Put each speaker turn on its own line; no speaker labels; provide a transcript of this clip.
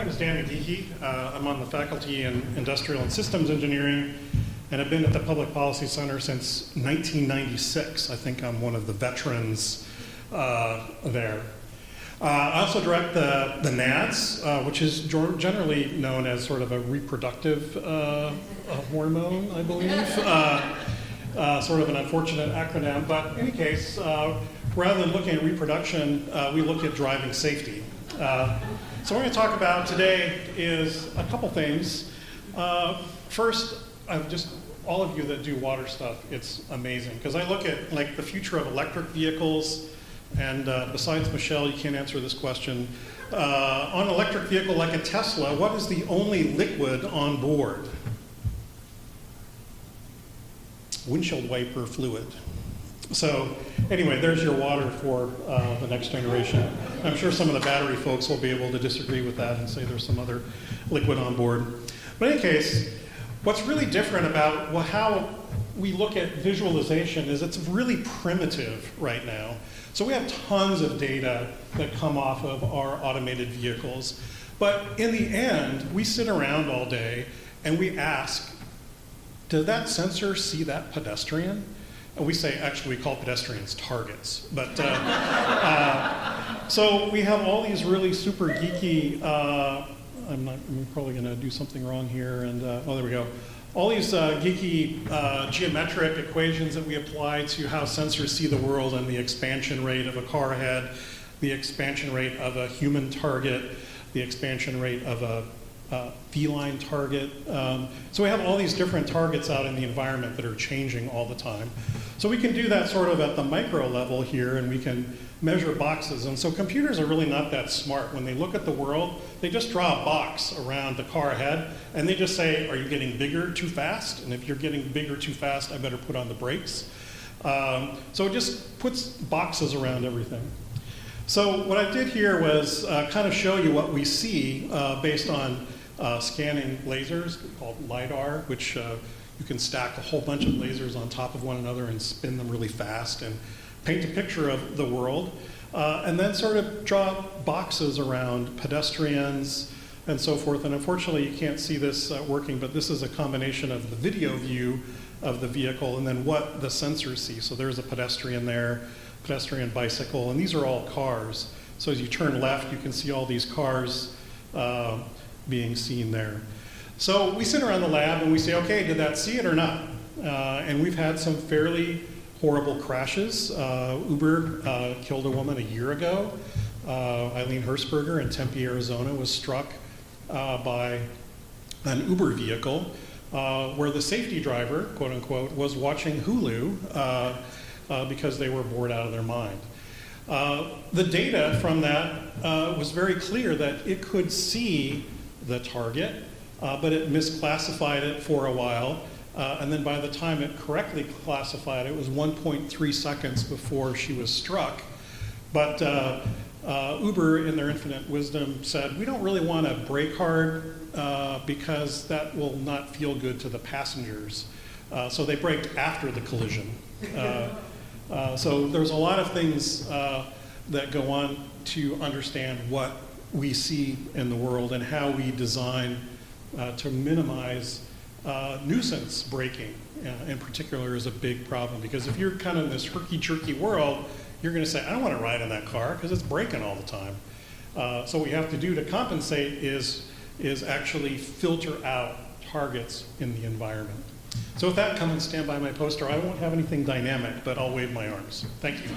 name is Dan McGehee. I'm on the faculty in Industrial and Systems Engineering, and I've been at the Public Policy Center since 1996. I think I'm one of the veterans there. I also direct the NADS, which is generally known as sort of a reproductive hormone, I believe. Sort of an unfortunate acronym, but in any case, rather than looking at reproduction, we look at driving safety. So what we're going to talk about today is a couple things. First, all of you that do water stuff, it's amazing, because I look at like the future of electric vehicles, and besides Michelle, you can't answer this question. On an electric vehicle like a Tesla, what is the only liquid on board? Windshield wiper fluid. So anyway, there's your water for the next generation. I'm sure some of the battery folks will be able to disagree with that and say there's some other liquid on board. But in any case, what's really different about how we look at visualization is it's really primitive right now. So we have tons of data that come off of our automated vehicles. But in the end, we sit around all day and we ask, did that sensor see that pedestrian? And we say, actually, we call pedestrians targets. But so we have all these really super geeky, I'm probably going to do something wrong here. And oh, there we go. All these geeky geometric equations that we apply to how sensors see the world, and the expansion rate of a car head, the expansion rate of a human target, the expansion rate of a feline target. So we have all these different targets out in the environment that are changing all the time. So we can do that sort of at the micro level here, and we can measure boxes. And so computers are really not that smart. When they look at the world, they just draw a box around the car head, and they just say, are you getting bigger too fast? And if you're getting bigger too fast, I better put on the brakes. So it just puts boxes around everything. So what I did here was kind of show you what we see based on scanning lasers called LiDAR, which you can stack a whole bunch of lasers on top of one another and spin them really fast and paint a picture of the world, and then sort of draw boxes around pedestrians and so forth. And unfortunately, you can't see this working, but this is a combination of the video view of the vehicle and then what the sensors see. So there's a pedestrian there, pedestrian, bicycle, and these are all cars. So as you turn left, you can see all these cars being seen there. So we sit around the lab and we say, okay, did that see it or not? And we've had some fairly horrible crashes. Uber killed a woman a year ago. Eileen Hertzberger in Tempe, Arizona was struck by an Uber vehicle where the safety driver, quote unquote, was watching Hulu because they were bored out of their mind. The data from that was very clear that it could see the target, but it misclassified it for a while. And then by the time it correctly classified, it was 1.3 seconds before she was struck. But Uber, in their infinite wisdom, said, we don't really want to brake hard because that will not feel good to the passengers. So they braked after the collision. So there's a lot of things that go on to understand what we see in the world and how we design to minimize nuisance braking in particular is a big problem, because if you're kind of in this herky-jerky world, you're going to say, I don't want to ride in that car because it's braking all the time. So what we have to do to compensate is actually filter out targets in the environment. So with that, come and stand by my poster. I won't have anything dynamic, but I'll wave my arms. Thank you.